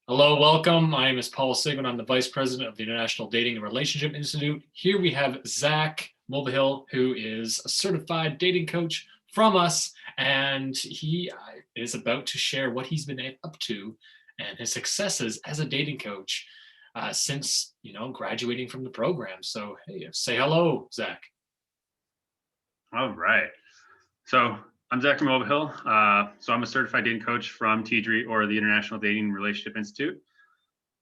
Hello, welcome. My name is Paul Sigmund. I'm the Vice President of the International Dating and Relationship Institute. Here we have Zach Mulvihill, who is a certified dating coach from us, and he is about to share what he's been up to and his successes as a dating coach since graduating from the program. So, hey, say hello, Zach. All right. So I'm Zach from Mulvihill. So I'm a certified dating coach from TIDRI, or the International Dating and Relationship Institute.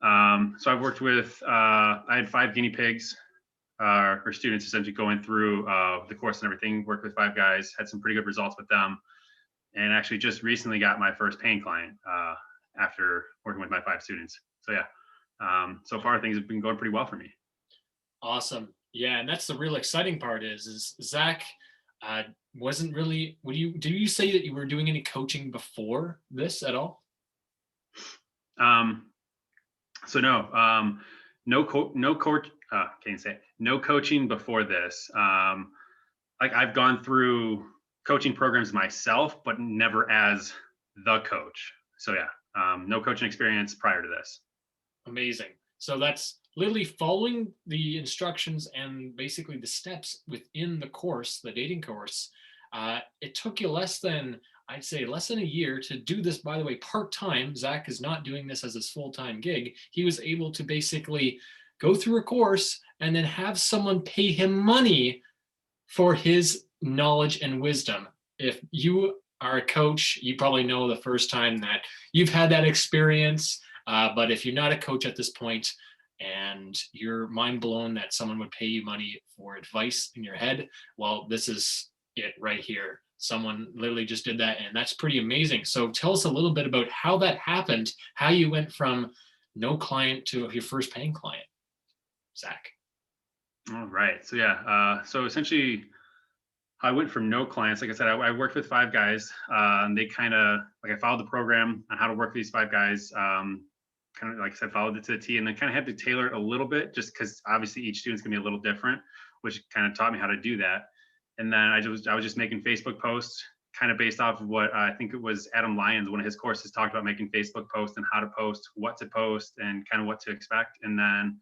So I've worked with, I had 5 guinea pigs, or students essentially going through the course and everything, worked with 5 guys, had some pretty good results with them, and actually just recently got my first paying client after working with my 5 students. So yeah, so far things have been going pretty well for me. Awesome. Yeah, and that's the real exciting part is Zach uh, wasn't really. Did you say that you were doing any coaching before this at all? Um, so no coach. Can't say it. No coaching before this. Like I've gone through coaching programs myself, but never as the coach. So yeah, no coaching experience prior to this. Amazing. So that's literally following the instructions and basically the steps within the course, the dating course. It took you I'd say, less than a year to do this, by the way, part time. Zach is not doing this as his full time gig. He was able to basically go through a course and then have someone pay him money for his knowledge and wisdom. If you are a coach, you probably know the first time that you've had that experience. But if you're not a coach at this point and you're mind blown that someone would pay you money for advice in your head, well, this is it right here. Someone literally just did that, and that's pretty amazing. So tell us a little bit about how that happened, how you went from no client to your first paying client, Zach. All right. So yeah. So essentially, I went from no clients. Like I said, I worked with 5 guys. And they kind of like I followed the program on how to work with these 5 guys. Kind of like I said, followed it to the T, and then kind of had to tailor it a little bit, just because obviously each student's gonna be a little different, which kind of taught me how to do that. And then I was just making Facebook posts, kind of based off of what I think it was Adam Lyons, one of his courses, talked about making Facebook posts and how to post, what to post, and kind of what to expect. And then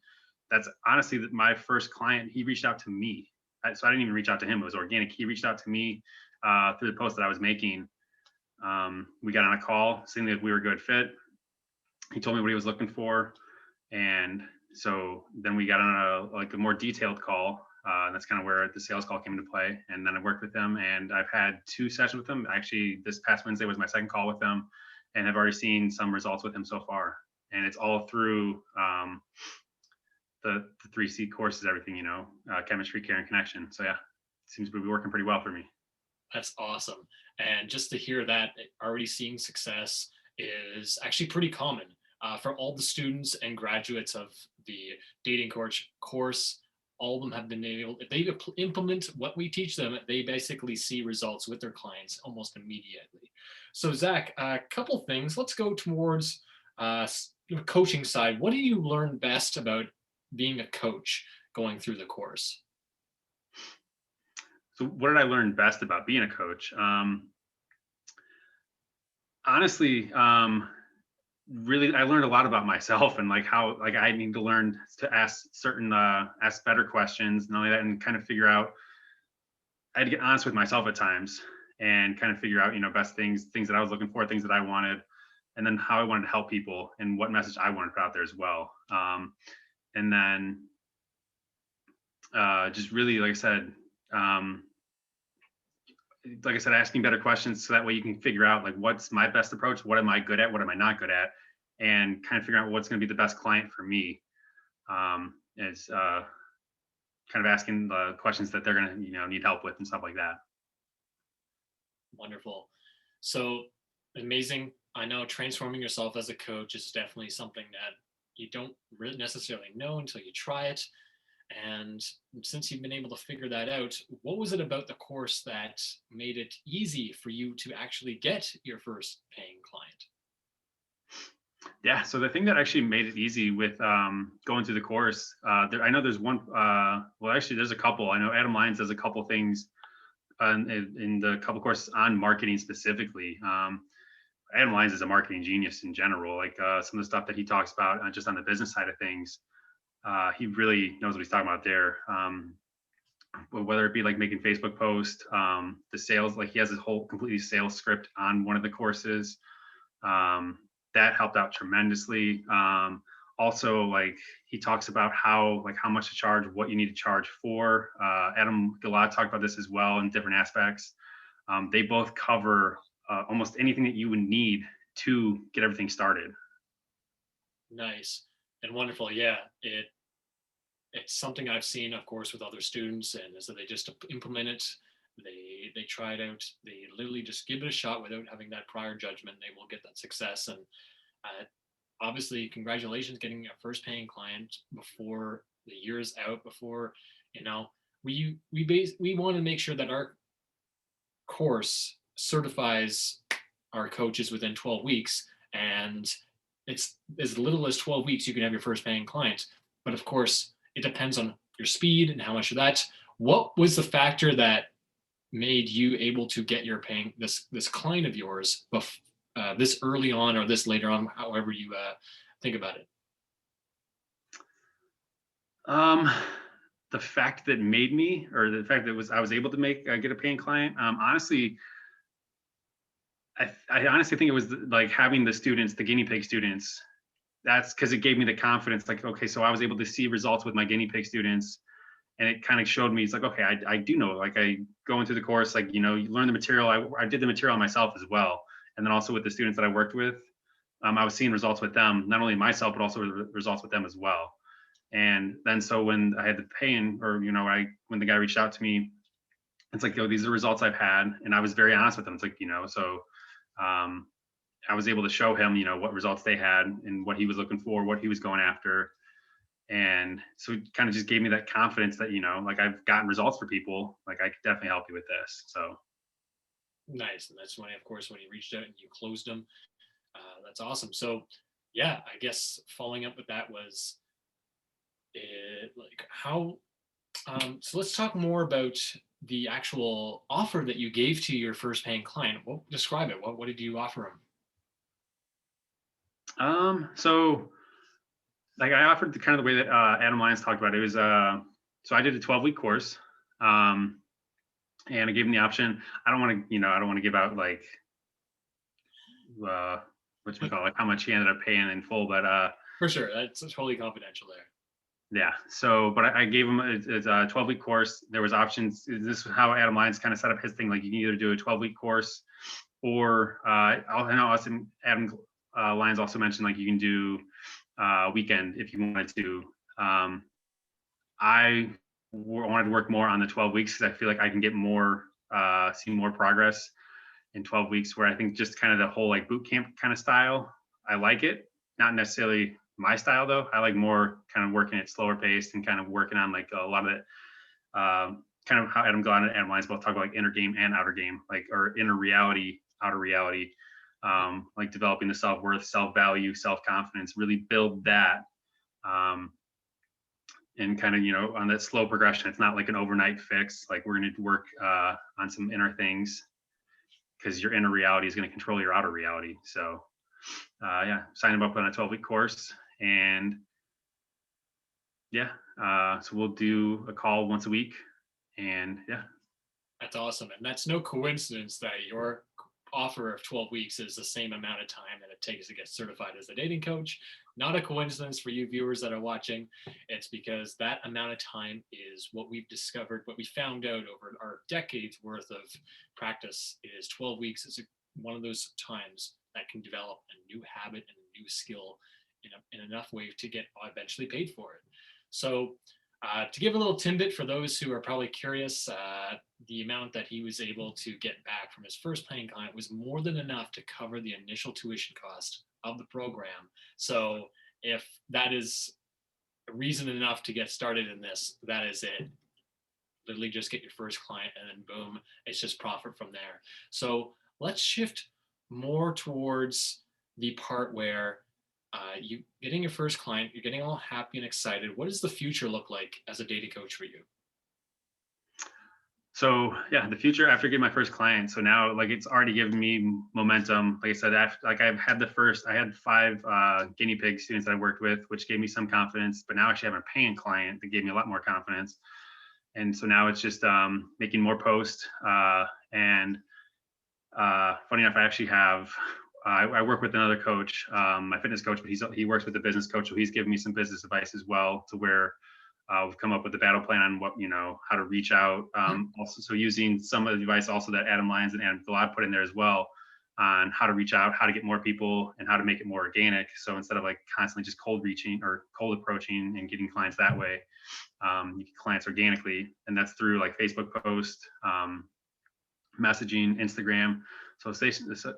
that's honestly my first client. He reached out to me, so I didn't even reach out to him. It was organic. He reached out to me through the post that I was making. We got on a call, seeing that we were a good fit. He told me what he was looking for, and so then we got on a more detailed call. That's kind of where the sales call came into play. And then I worked with them, and I've had 2 sessions with them. Actually, this past Wednesday was my second call with them, and I've already seen some results with him so far. And it's all through the 3C courses, everything, chemistry, care, and connection. So yeah, it seems to be working pretty well for me. That's awesome. And just to hear that already seeing success is actually pretty common for all the students and graduates of the dating course. All of them have been able, if they implement what we teach them, they basically see results with their clients almost immediately. So, Zach, a couple things. Let's go towards coaching side. What do you learn best about being a coach going through the course? So what did I learn best about being a coach? Honestly, really, I learned a lot about myself, and like how like I need to learn to ask better questions, not only that, and kind of figure out. I had to get honest with myself at times and kind of figure out, best things that I was looking for, things that I wanted, and then how I wanted to help people and what message I wanted to put out there as well. And then just really, like I said, asking better questions so that way you can figure out like what's my best approach, what am I good at, what am I not good at, and kind of figure out what's going to be the best client for me. Is kind of asking the questions that they're going to need help with and stuff like that. Wonderful. So amazing. I know transforming yourself as a coach is definitely something that you don't really necessarily know until you try it. And since you've been able to figure that out, what was it about the course that made it easy for you to actually get your first paying client? Yeah, so the thing that actually made it easy with going through the course, I know there's one. Well, actually, there's a couple. I know Adam Lyons does a couple things in the couple courses on marketing specifically. Adam Lyons is a marketing genius in general. Like some of the stuff that he talks about just on the business side of things, he really knows what he's talking about there. Whether it be like making Facebook posts, the sales, like he has his whole completely sales script on one of the courses. Um, that helped out tremendously. Also, like he talks about how much to charge, what you need to charge for. Adam Gilad talked about this as well in different aspects. They both cover almost anything that you would need to get everything started. Nice and wonderful. Yeah, it's something I've seen, of course, with other students, and is that they just implement it. They try it out. They literally just give it a shot without having that prior judgment. They will get that success. And uh, obviously, congratulations getting a first paying client before the year's out. Before you know, we want to make sure that our course certifies our coaches within 12 weeks, and it's as little as 12 weeks you can have your first paying client. But of course, it depends on your speed and how much of that. What was the factor that made you able to get your paying this client of yours this early on or this later on, however you think about it? Um, the fact that made me, or the fact that was I was able to make get a paying client. Honestly, I honestly think it was like having the students, the guinea pig students. That's because it gave me the confidence. Like, okay, so I was able to see results with my guinea pig students, and it kind of showed me it's like, okay, I do know. Like, I go into the course, like you learn the material. I did the material myself as well, and then also with the students that I worked with, I was seeing results with them, not only myself but also results with them as well. And then so when I had the pain, or when the guy reached out to me, it's like, these are results I've had, and I was very honest with him. It's like, so um, I was able to show him, what results they had and what he was looking for, what he was going after. And so it kind of just gave me that confidence that, like I've gotten results for people, like I could definitely help you with this. So, Nice. And that's when, of course, when you reached out and you closed them. That's awesome. So, yeah, I guess following up with that was like how. So let's talk more about the actual offer that you gave to your first paying client. Well, describe it. What did you offer him? so like I offered the kind of the way that Adam Lyons talked about it. It was so I did a 12-week course. Um, and I gave him the option. I don't want to give out like uh what you call like how much he ended up paying in full, but For sure, that's totally confidential there. yeah. So, but I gave him it's a 12-week course. There was options. This is how Adam Lyons kind of set up his thing. Like you can either do a 12-week course, or I know Adam Lyons also mentioned like you can do weekend if you wanted to. I wanted to work more on the 12 weeks because I feel like I can get more, see more progress in 12 weeks. Where I think just kind of the whole like boot camp kind of style, I like it. Not necessarily my style though. I like more kind of working at slower pace and kind of working on like a lot of it. Kind of how Adam Glenn and Adam Lyons both talk about like inner game and outer game, like or inner reality, outer reality. Like developing the self-worth, self-value, self-confidence, really build that. And kind of on that slow progression. It's not like an overnight fix. Like we're going to work on some inner things because your inner reality is going to control your outer reality. So yeah, sign them up on a 12-week course, and yeah, so we'll do a call once a week, and yeah. That's awesome. And that's no coincidence that your offer of 12 weeks is the same amount of time that it takes to get certified as a dating coach. Not a coincidence for you viewers that are watching. It's because that amount of time is what we've discovered, what we found out over our decades worth of practice is 12 weeks is one of those times that can develop a new habit and a new skill in enough way to get eventually paid for it. So to give a little tidbit for those who are probably curious, the amount that he was able to get back from his first paying client was more than enough to cover the initial tuition cost of the program. So if that is reason enough to get started in this, that is it. Literally just get your first client and then boom, it's just profit from there. So let's shift more towards the part where you getting your first client, you're getting all happy and excited. What does the future look like as a dating coach for you? So yeah, the future after getting my first client. So now like it's already given me momentum. Like I said, after, like I had 5 guinea pig students that I worked with, which gave me some confidence. But now I actually have a paying client that gave me a lot more confidence. And so now it's just making more posts. And funny enough, I actually have. I work with another coach, my fitness coach, but he works with the business coach, so he's giving me some business advice as well, to where we've come up with a battle plan on what how to reach out. Also, so using some of the advice also that Adam Lyons and Adam Gilad put in there as well on how to reach out, how to get more people, and how to make it more organic. So instead of like constantly just cold reaching or cold approaching and getting clients that way, you get clients organically, and that's through like Facebook posts, messaging, Instagram. So it's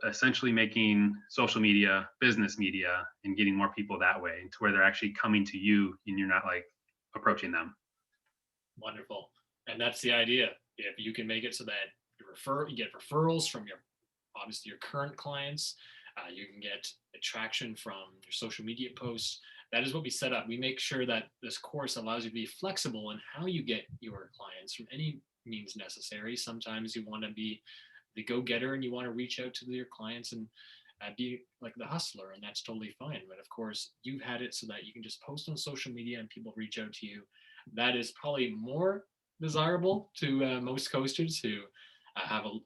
essentially making social media business media and getting more people that way to where they're actually coming to you and you're not like approaching them. Wonderful. And that's the idea. If you can make it so that you get referrals from your, obviously your current clients, you can get attraction from your social media posts. That is what we set up. We make sure that this course allows you to be flexible in how you get your clients from any means necessary. Sometimes you want to be the go-getter and you want to reach out to your clients and be like the hustler, and that's totally fine. But of course, you've had it so that you can just post on social media and people reach out to you. That is probably more desirable to most coaches who have a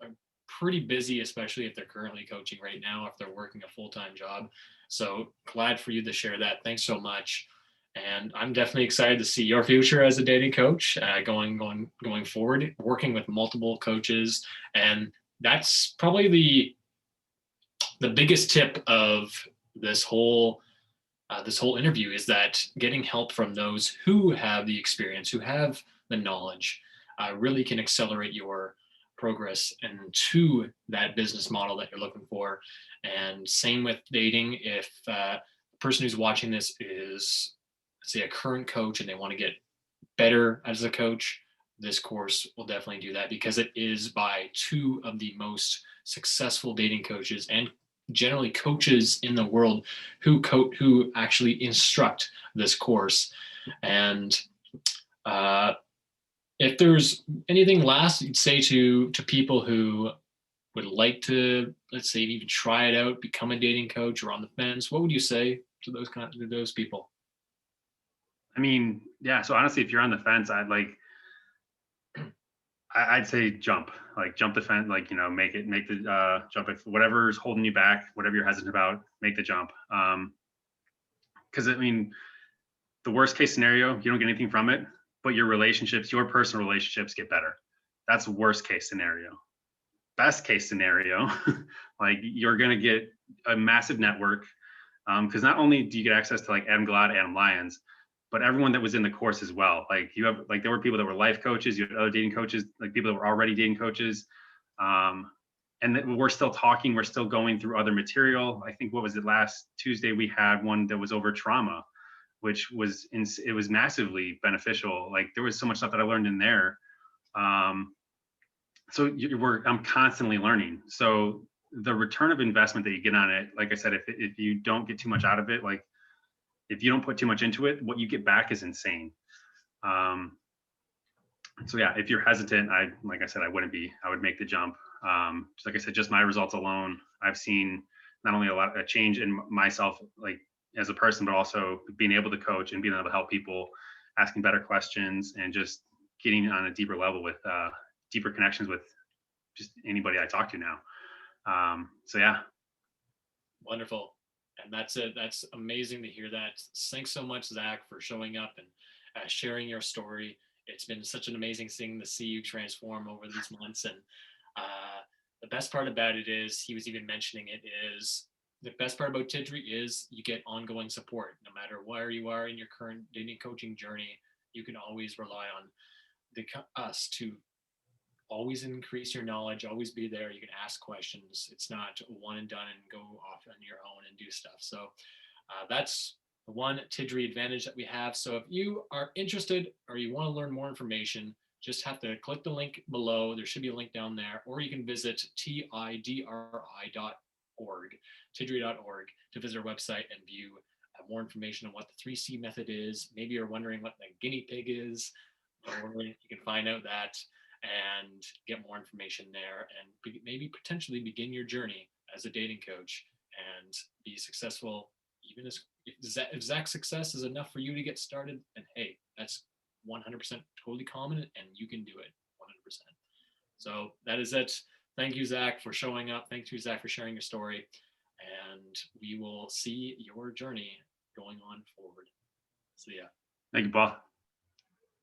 pretty busy, especially if they're currently coaching right now, if they're working a full-time job. So glad for you to share that. Thanks so much. And I'm definitely excited to see your future as a dating coach, going forward, working with multiple coaches. And that's probably the biggest tip of this whole this whole interview, is that getting help from those who have the experience, who have the knowledge, really can accelerate your progress into that business model that you're looking for. And same with dating. If the person who's watching this is, let's say, a current coach and they want to get better as a coach, this course will definitely do that, because it is by two of the most successful dating coaches and generally coaches in the world who actually instruct this course. And uh, if there's anything last you'd say to people who would like to, let's say, even try it out, become a dating coach, or on the fence, what would you say to those people? I mean, yeah. So honestly, if you're on the fence, I'd say jump the fence, like, make the jump. If whatever's holding you back, whatever you're hesitant about, make the jump. Because I mean, the worst case scenario, you don't get anything from it, but your personal relationships get better. That's worst case scenario. Best case scenario, like you're gonna get a massive network. Because not only do you get access to like Adam Glad, Adam Lyons, but everyone that was in the course as well. Like there were people that were life coaches, you had other dating coaches, like people that were already dating coaches. And we're still talking, we're still going through other material. I think, what was it, last Tuesday we had one that was over trauma, which it was massively beneficial. Like there was so much stuff that I learned in there. So I'm constantly learning. So the return of investment that you get on it, like I said, if you don't get too much out of it, like if you don't put too much into it, what you get back is insane. So yeah, if you're hesitant, like I said, I would make the jump. Just like I said, just my results alone, I've seen not only a change in myself, like as a person, but also being able to coach and being able to help people, asking better questions, and just getting on a deeper level with deeper connections with just anybody I talk to now. So yeah. Wonderful. And that's it. That's amazing to hear that. Thanks so much, Zach, for showing up and sharing your story. It's been such an amazing thing to see you transform over these months. And the best part about it is, he was even mentioning it, is the best part about TIDRI is you get ongoing support. No matter where you are in your current dating coaching journey, you can always rely on us to always increase your knowledge, always be there. You can ask questions. It's not one and done and go off on your own and do stuff. So that's the one TIDRI advantage that we have. So if you are interested or you want to learn more information, just have to click the link below. There should be a link down there, or you can visit TIDRI.org, TIDRI.org, to visit our website and view more information on what the 3C method is. Maybe you're wondering what the guinea pig is. Don't worry, you can find out that. and get more information there, and maybe potentially begin your journey as a dating coach and be successful. Even as if Zach's success is enough for you to get started, then hey, that's 100% totally common, and you can do it 100%. So that is it. Thank you, Zach, for showing up. Thank you, Zach, for sharing your story. And we will see your journey going on forward. See ya. Thank you, Paul.